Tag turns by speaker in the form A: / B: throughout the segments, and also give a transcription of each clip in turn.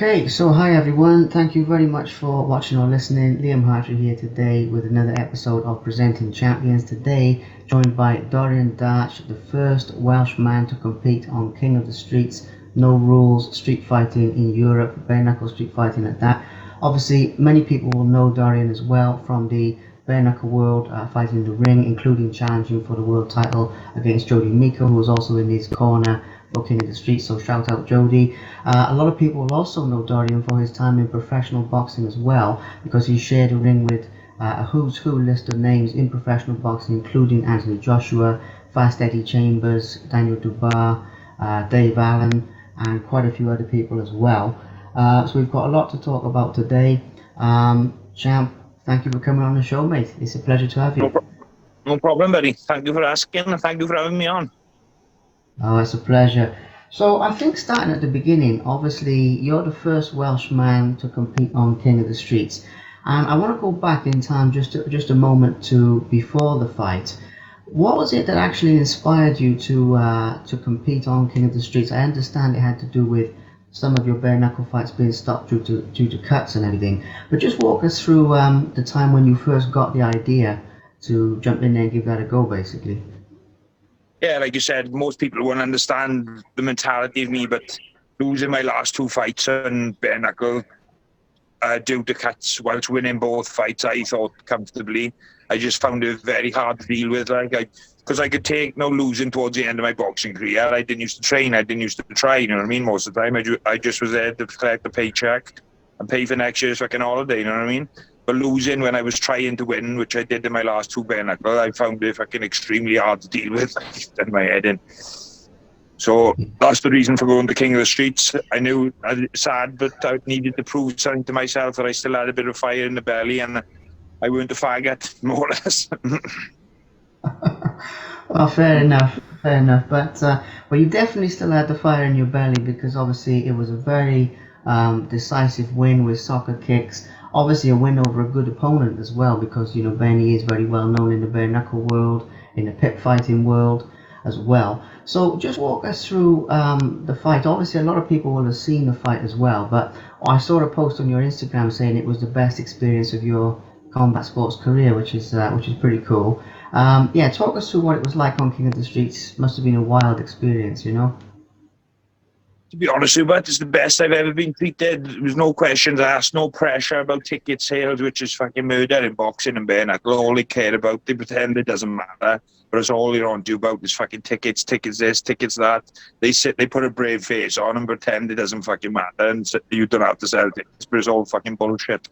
A: Okay, so hi everyone. Thank you very much for watching or listening. Liam Hartley here today with another episode of Presenting Champions. Today, joined by Dorian, the first Welshman to compete on King of the Streets, no rules, street fighting in Europe, bare knuckle street fighting at that. Obviously, many people will know Dorian as well from the bare knuckle world, fighting in the ring, including challenging for the world title against Jody Meeker, who was also in his corner for King of the Streets. So shout out Jody. A lot of people will also know Dorian for his time in professional boxing as well, because he shared a ring with a who's who list of names in professional boxing, including Anthony Joshua, Fast Eddie Chambers, Daniel Dubois, Dave Allen, and quite a few other people as well. So we've got a lot to talk about today. Champ, thank you for coming on the show, mate. It's a pleasure to have you.
B: No problem, buddy. Thank you for asking, and thank you for having me on.
A: Oh, it's a pleasure. So I think starting at the beginning, obviously you're the first Welshman to compete on King of the Streets, and I want to go back in time just a moment to before the fight. What was it that actually inspired you to compete on King of the Streets? I understand it had to do with some of your bare knuckle fights being stopped due to cuts and everything, but just walk us through the time when you first got the idea to jump in there and give that a go, basically.
B: Yeah, like you said, most people won't understand the mentality of me, but losing my last two fights on bare knuckle due to cuts, whilst winning both fights, I thought comfortably, I just found it very hard to deal with. Because I could take no losing towards the end of my boxing career. I didn't used to train, I didn't used to try, you know what I mean? Most of the time, I just was there to collect the paycheck and pay for next year's fucking holiday, you know what I mean? But losing when I was trying to win, which I did in my last two bare knuckle, I found it fucking extremely hard to deal with. I had my head in. So that's the reason for going to King of the Streets. I knew, sad, but I needed to prove something to myself that I still had a bit of fire in the belly, and I weren't a faggot, more or less.
A: Well, fair enough. But you definitely still had the fire in your belly, because obviously it was a very decisive win with soccer kicks. Obviously a win over a good opponent as well, because you know Benny is very well known in the bare knuckle world, in the pit fighting world as well. So just walk us through the fight. Obviously a lot of people will have seen the fight as well, but I saw a post on your Instagram saying it was the best experience of your combat sports career, which is pretty cool. Yeah, talk us through what it was like on King of the Streets. Must have been a wild experience, you know.
B: To be honest with you, it's the best I've ever been treated. There was no questions asked, no pressure about ticket sales, which is fucking murder in boxing and bare knuckle. All they care about, they pretend it doesn't matter, but it's all they're on to about is fucking tickets this, tickets that. They put a brave face on and pretend it doesn't fucking matter, and you don't have to sell tickets, but it's all fucking bullshit.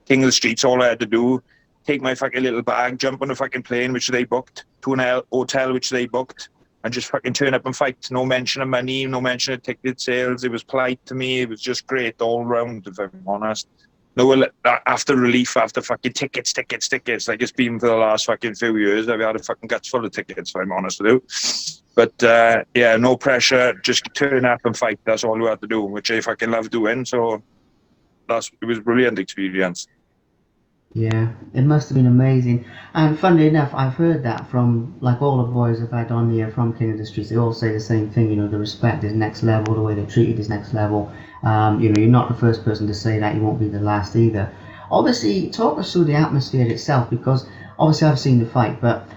B: King of the Streets, all I had to do, take my fucking little bag, jump on a fucking plane, which they booked, to an hotel, which they booked, and just fucking turn up and fight. No mention of money, no mention of ticket sales. It was polite to me. It was just great all round, if I'm honest. No, after relief, after fucking tickets. Like it's been for the last fucking few years. I've had a fucking guts full of tickets, if I'm honest with you. But yeah, no pressure. Just turn up and fight. That's all we had to do, which I fucking love doing. So it was a brilliant experience.
A: Yeah, it must have been amazing. And funnily enough, I've heard that from like all the boys I've had on here from King of the Streets. They all say the same thing. You know, the respect is next level. The way they're treated is next level. You know, you're not the first person to say that. You won't be the last either. Obviously, talk us through the atmosphere itself, because obviously I've seen the fight, but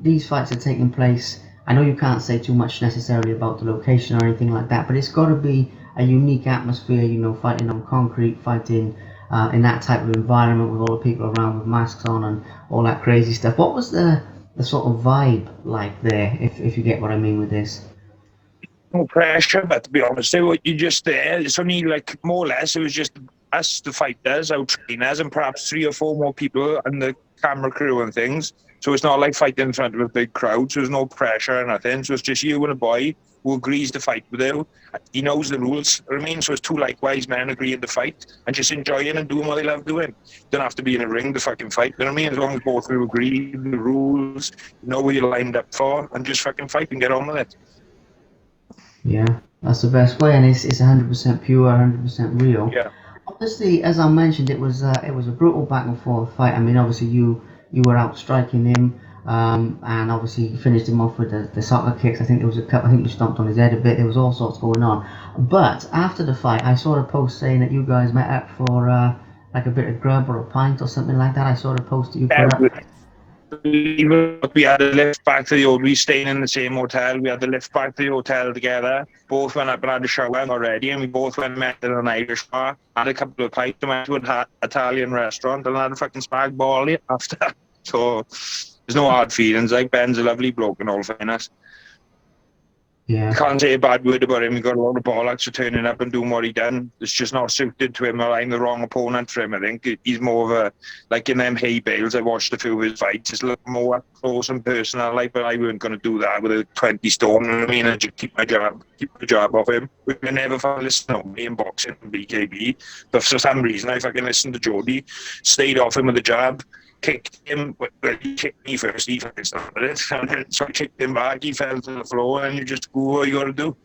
A: these fights are taking place. I know you can't say too much necessarily about the location or anything like that, but it's got to be a unique atmosphere. You know, fighting on concrete, fighting in that type of environment with all the people around with masks on and all that crazy stuff. What was the sort of vibe like there, if you get what I mean with this?
B: No pressure, but to be honest, you just there. It's only like more or less. It was just us, the fighters, our trainers, and perhaps 3 or 4 more people and the camera crew and things. So it's not like fighting in front of a big crowd. So there's no pressure or nothing. So it's just you and a boy who agrees to fight with you. He knows the rules. I mean, so it's 2 likewise men agreeing to fight and just enjoying and doing what they love doing. Don't have to be in a ring to fucking fight. You know what I mean? As long as both of you agree the rules, you know what you're lined up for, and just fucking fight and get on with it.
A: Yeah, that's the best way, and it's 100% pure, 100% real.
B: Yeah.
A: Obviously, as I mentioned, it was a brutal back and forth fight. I mean, obviously you were out striking him, and obviously you finished him off with the soccer kicks. I think there was a couple. I think you stomped on his head a bit. There was all sorts going on. But after the fight, I saw a post saying that you guys met up for like a bit of grub or a pint or something like that. I saw a post that you put up.
B: We had a lift back to the old. We staying in the same hotel. We had the lift back to the hotel together. Both went up and had a shower already, and we both went and met in an Irish bar. Had a couple of pints and went to an Italian restaurant and had a fucking spag ball after. So there's no hard feelings. Like, Ben's a lovely bloke and all fairness.
A: Yeah.
B: Can't say a bad word about him. He got a lot of bollocks for turning up and doing what he done. It's just not suited to him, or I'm the wrong opponent for him, I think. He's more of a, like in them hay bales, I watched a few of his fights, it's a little more up close and personal, like, but I weren't going to do that with a 20 stone, you know what I mean? And just keep the job off him. We never fucking listen to me in boxing and BKB, but for some reason I fucking listened to Jody, stayed off him with the jab, kicked him, well, he kicked me first, he fucking started it, and then, so I kicked him back, he fell to the floor, and you just do what you got to do.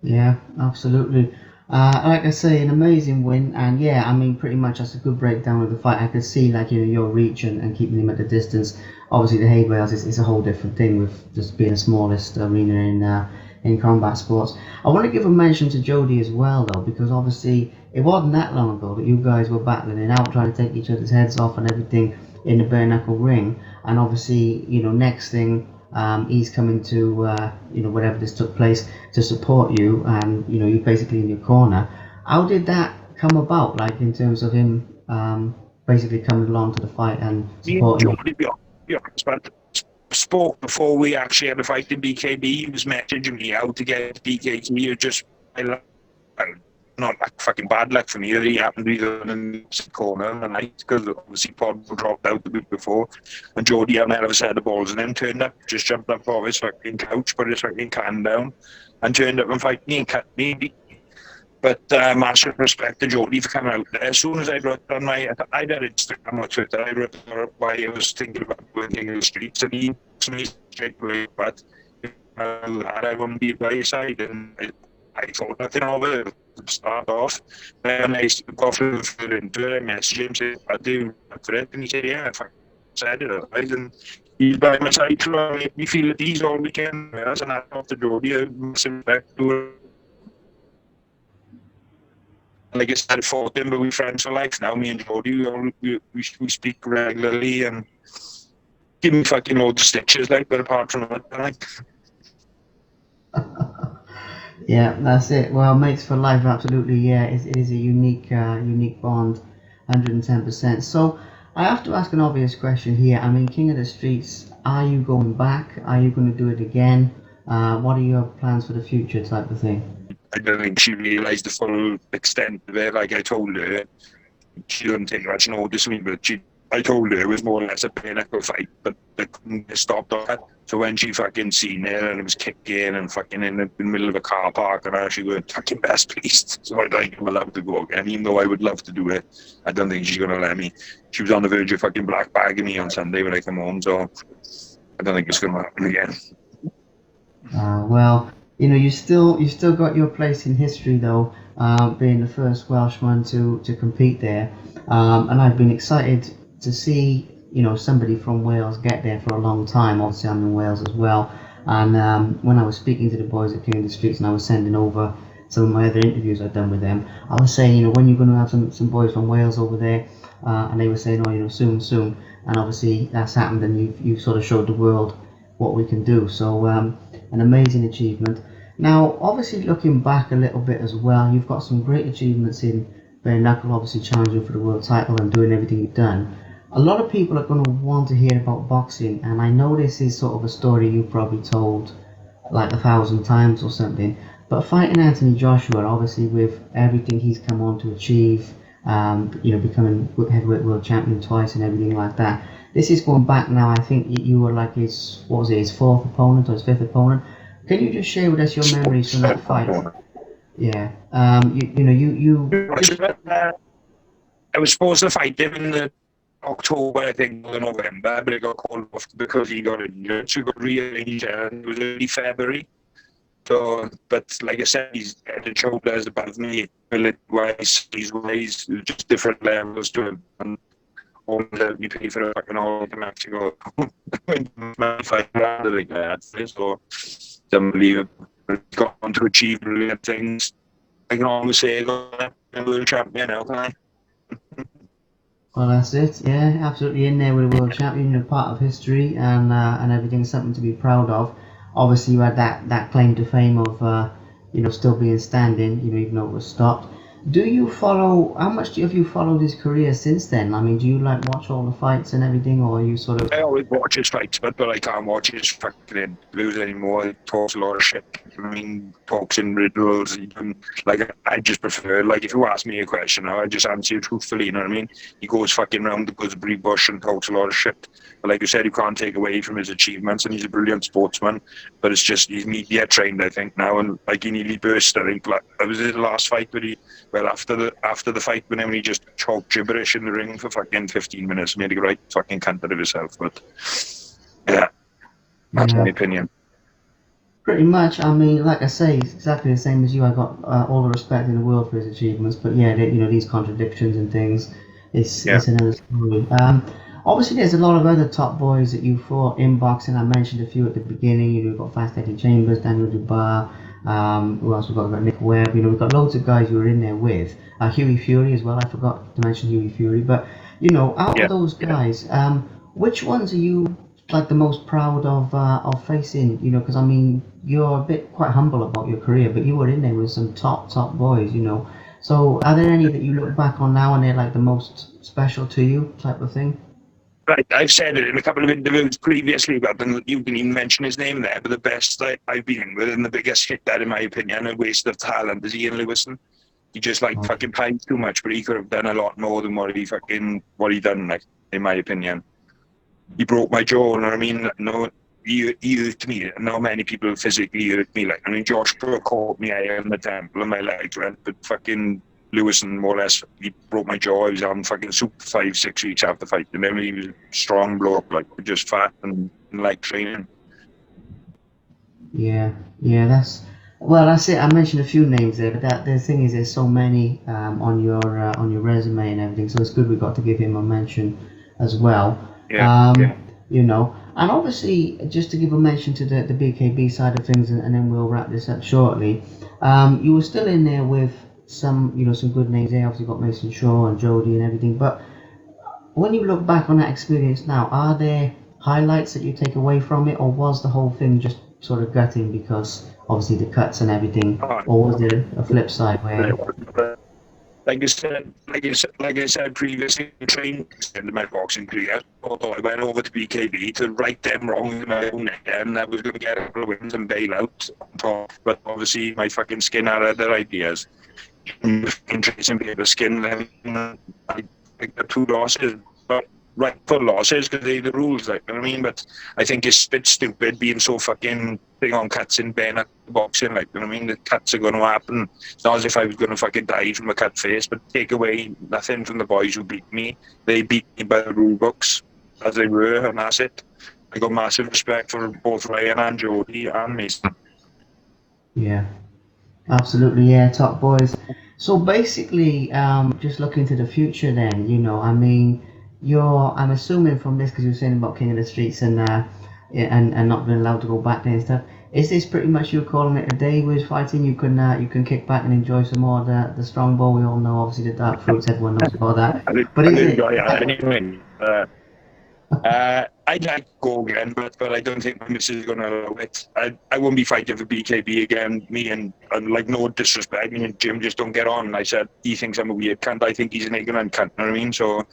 A: Yeah, absolutely. Like I say, an amazing win, and yeah, I mean, pretty much that's a good breakdown of the fight. I could see, like, you know, your reach and keeping him at the distance. Obviously, the hay bales is a whole different thing with just being the smallest arena in combat sports. I want to give a mention to Jody as well, though, because obviously it wasn't that long ago that you guys were battling it out, trying to take each other's heads off and everything in the bare knuckle ring. And obviously, you know, next thing, he's coming to, you know, whatever this took place to support you, and, you know, you're basically in your corner. How did that come about, like, in terms of him basically coming along to the fight and supporting you?
B: Spoke before we actually had a fight in BKB. He was messaging me out to get BKB. It just, not like fucking bad luck for me that he happened to be in the corner of the night, because obviously Pod dropped out the week before, and Jody had a set of balls and then turned up, just jumped up off his fucking couch, put his fucking can down, and turned up and fight me and cut me. But massive respect to Jody for coming out there. As soon as I wrote on my, I did Instagram or Twitter, I wrote why I was thinking about going to the streets, and he asked me straight away, but if I do that, I wouldn't be by his side, and I thought nothing of it to start off. And I got further into it, I messaged him, said, I do for it, and he said, yeah, if I said it, right? And he's by my side to make me feel at ease all weekend. Yes, and I thought to Jody, I massive respect to her. Like I said, I fought him, but we're friends for life now. Me and Jody, we speak regularly, and give me fucking loads of stitches, like, but apart from that, like.
A: Yeah, that's it. Well, mates for life, absolutely. Yeah, it is a unique bond, 110%. So I have to ask an obvious question here. I mean, King of the Streets, are you going back? Are you going to do it again? What are your plans for the future, type of thing?
B: I don't think she realised the full extent of it. Like I told her, she didn't take much notice of me, but I told her it was more or less a pinnacle fight, but they couldn't get stopped on that. So when she fucking seen it and it was kicking and fucking in the middle of a car park, and she went, fucking best pleased. So I don't think I'm allowed to go again, even though I would love to do it. I don't think she's going to let me. She was on the verge of fucking black bagging me on Sunday when I come home, so I don't think it's going to happen again.
A: Well, you know, you still got your place in history, though, being the first Welshman to compete there, and I've been excited to see, you know, somebody from Wales get there for a long time. Obviously, I'm in Wales as well, and when I was speaking to the boys at King of the Streets, and I was sending over some of my other interviews I'd done with them, I was saying, you know, when you're going to have some boys from Wales over there, and they were saying, oh, you know, soon, and obviously that's happened, and you've sort of showed the world what we can do. So an amazing achievement. Now, obviously, looking back a little bit as well, you've got some great achievements in bare knuckle, obviously challenging for the world title and doing everything you've done. A lot of people are going to want to hear about boxing, and I know this is sort of a story you've probably told like 1,000 times or something, But fighting Anthony Joshua, obviously with everything he's come on to achieve, becoming heavyweight world champion twice and everything like that. This is going back now. I think you were like his fourth opponent or his fifth opponent. Can you just share with us your memories from that fight? Yeah.
B: I was supposed to fight him in the October, I think, or November, but it got called off because he got injured. So he got rearranged, and it was early February. So, but like I said, he's head and shoulders above me, ability-wise, he's just different levels to him. And all helped me pay for a fucking holiday to Mexico. $25 like that. So it's unbelievable. He's gone on to achieve brilliant things. I can always say, I'm a world champion now, can I?
A: Well, that's it. Yeah, absolutely in there with a world champion, part of history and everything, something to be proud of. Obviously, you had that claim to fame of still being standing, even though it was stopped. Do you follow? How much have you followed his career since then? I mean, do you like watch all the fights and everything, or are you sort of?
B: I always watch his fights, but I can't watch his fucking interviews anymore. He talks a lot of shit. I mean, talks in riddles. I just prefer, like, if you ask me a question, I just answer you truthfully. You know what I mean? He goes fucking round the gooseberry bush and talks a lot of shit. But like you said, you can't take away from his achievements, and he's a brilliant sportsman. But it's just he's media trained, I think, now, and like he nearly burst. I think like, it was his last fight, but after the fight, when he just talked gibberish in the ring for fucking 15 minutes, made a right fucking cunt of himself. But yeah, that's my opinion.
A: Pretty much. I mean, like I say, it's exactly the same as you. I got all the respect in the world for his achievements, but yeah, these contradictions and things, it's another story. Obviously, there's a lot of other top boys that you fought in boxing. I mentioned a few at the beginning. You've got Fast Eddie Chambers, Daniel Dubois. Who else we've got? We've got Nick Webb. We've got loads of guys you were in there with. Huey Fury as well. I forgot to mention Huey Fury. But out of those guys, which ones are you like the most proud of facing? Because I mean, you're a bit quite humble about your career, but you were in there with some top boys. So are there any that you look back on now and they're like the most special to you, type of thing?
B: Right, I've said it in a couple of interviews previously, but you didn't even mention his name there. But the best I've been in with, and the biggest hit that, in my opinion, a waste of talent, is Ian Lewison. He just fucking played too much, but he could have done a lot more than what he done. Like, in my opinion, he broke my jaw. You know what I mean? No, he hurt me. Not many people physically hurt me. Like, I mean, Joshua caught me in the temple and my legs went, but fucking Lewison, more or less, he broke my jaw. He was on fucking soup 5-6 weeks after the fight. And then he was a strong bloke, like, just fat and like training.
A: Yeah, that's it. I mentioned a few names there, but the thing is, there's so many on your resume and everything. So it's good we got to give him a mention as well. And obviously, just to give a mention to the BKB side of things, and then we'll wrap this up shortly. You were still in there with some good names there. Obviously, got Mason Shaw and Jody and everything. But when you look back on that experience now, are there highlights that you take away from it, or was the whole thing just sort of gutting because obviously the cuts and everything, or was there a flip side where?
B: Like I said previously, I trained in my boxing career, although I went over to BKB to right them wrong in my own head, and I was going to get a couple of wins and bail out on top. But obviously, my fucking skin had other ideas. Tracing people's skin, and I got 2 losses, but rightful losses because they're the rules, like, you know what I mean? But I think it's a bit stupid being so fucking big on cuts in bare boxing, like, you know what I mean? The cuts are going to happen. It's not as if I was going to fucking die from a cut face, but take away nothing from the boys who beat me. They beat me by the rule books as they were, and that's it. I got massive respect for both Ryan and Jody and Mason.
A: Yeah, absolutely, yeah, top boys. So basically, just looking to the future then, I mean, I'm assuming from this, because you were saying about King of the Streets and not being allowed to go back there and stuff, is this pretty much you calling it a day with fighting? You can kick back and enjoy some more of the strongbow. We all know, obviously, the dark fruits, everyone knows about that.
B: Anyway, I'd like to go again, but I don't think my missus is going to allow it. I won't be fighting for BKB again. Me and like, no disrespect, me and Jim just don't get on. I said, he thinks I'm a weird cunt. I think he's an ignorant cunt, you know what I mean? So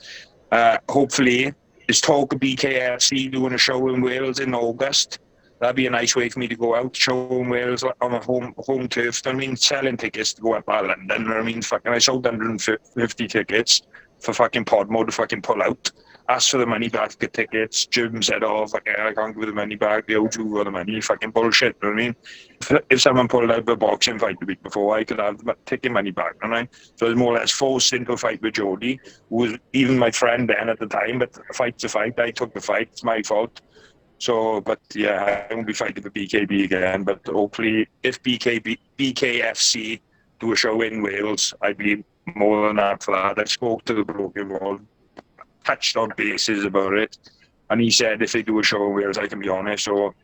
B: hopefully, there's talk of BKFC doing a show in Wales in August. that'd be a nice way for me to go out, show in Wales on a home turf. I mean, selling tickets to go up by London. I mean, fucking, I sold 150 tickets for fucking Podmo to fucking pull out. Asked for the money back, get tickets. Jim said, "Oh, fucking, I can't give you the money back. The O2 got the money." Fucking bullshit. You know what I mean? If someone pulled out the boxing fight the week before, I could have the ticket money back, don't I? So it was more or less forced into a fight with Jody, who was even my friend then at the time. But a fight's a fight. I took the fight. It's my fault. So, but yeah, I won't be fighting for BKB again. But hopefully, if BKFC do a show in Wales, I'd be more than up for that. I spoke to the bloke involved, touched on bases about it, and he said if they do a show in Wales, I can be on it. So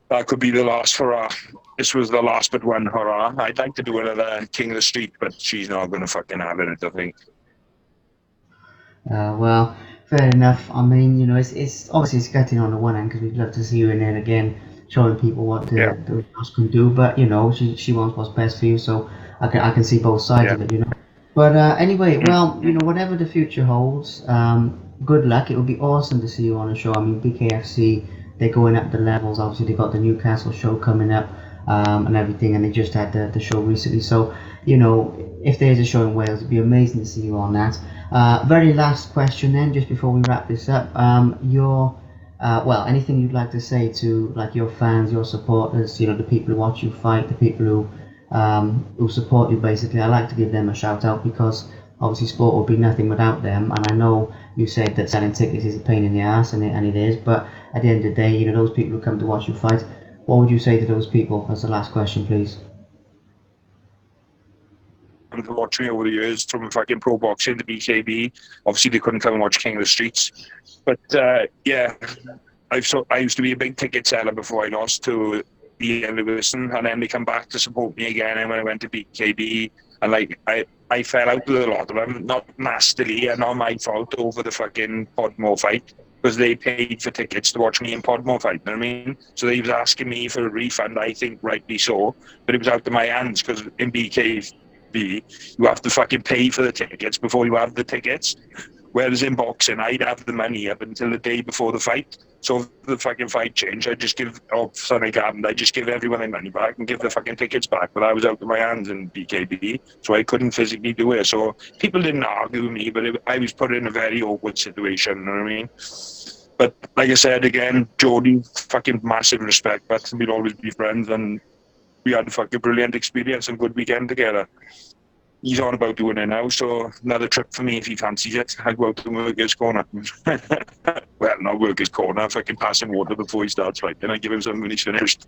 B: that could be the last hurrah. This was the last but one hurrah. I'd like to do another King of the Street, but she's not going to fucking have it, I think.
A: Well, fair enough. I mean, you know, it's obviously it's getting on the one end because we'd love to see you in there again, showing people what the girls can do. But you know, she wants what's best for you, so I can see both sides of it, you know. But anyway, well, you know, whatever the future holds, good luck. It would be awesome to see you on a show. I mean, BKFC, they're going up the levels. Obviously, they got the Newcastle show coming up and everything, and they just had the show recently. So, you know, if there's a show in Wales, it'd be amazing to see you on that. Very last question then, just before we wrap this up. Anything you'd like to say to like your fans, your supporters, you know, the people who watch you fight, the people who support you basically. I like to give them a shout out because obviously sport would be nothing without them, and I know you said that selling tickets is a pain in the ass, and it is, but at the end of the day, you know, those people who come to watch you fight, what would you say to those people? As the last question, please.
B: To watch me over the years from fucking pro boxing to BKB. Obviously, they couldn't come and watch King of the Streets, but yeah, I used to be a big ticket seller before I lost to Ian Lewison, and then they come back to support me again. And when I went to BKB, and like I fell out with a lot of them, not nastily and not my fault, over the fucking Podmore fight, because they paid for tickets to watch me in Podmore fight, you know what I mean? So they was asking me for a refund, I think rightly so, but it was out of my hands, because in BKB, you have to fucking pay for the tickets before you have the tickets. Whereas in boxing, I'd have the money up until the day before the fight. So if the fucking fight changed, I'd just give, I just give everyone their money back and give the fucking tickets back. But I was out of my hands in BKB, so I couldn't physically do it. So people didn't argue with me, but I was put in a very awkward situation, you know what I mean? But like I said, again, Jody, fucking massive respect, but we'll always be friends, and we had a fucking brilliant experience and good weekend together. He's on about doing it now, so another trip for me if he fancies it. I'll go out to Workers' Corner. Well, not Workers' Corner, fucking passing water before he starts fighting. I give him something when he's finished.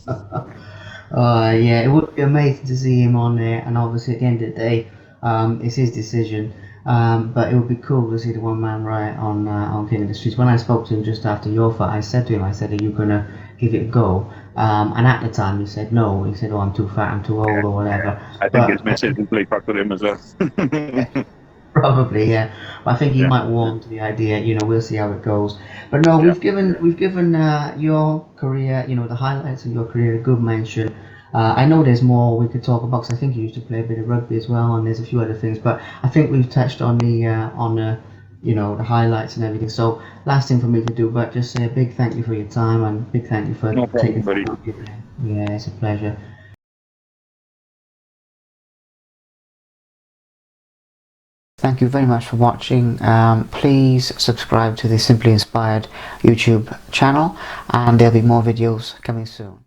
A: Yeah, it would be amazing to see him on there, and obviously at the end of the day, it's his decision. But it would be cool to see the one-man riot on King of the Streets. When I spoke to him just after your fight, I said to him, are you gonna give it a go? And at the time he said no. He said, "Oh, I'm too fat, I'm too old, or whatever."
B: I think his missus will play fuck with him as well.
A: Probably, yeah. But I think he might warm to the idea. You know, we'll see how it goes. But no, we've given your career, you know, the highlights of your career, a good mention. I know there's more we could talk about, because I think you used to play a bit of rugby as well, and there's a few other things. But I think we've touched on the you know, the highlights and everything. So last thing for me to do, but just say a big thank you for your time, and big thank you for taking the time. Yeah, it's a pleasure. Thank you very much for watching. Please subscribe to the Simply Inspired YouTube channel, and there'll be more videos coming soon.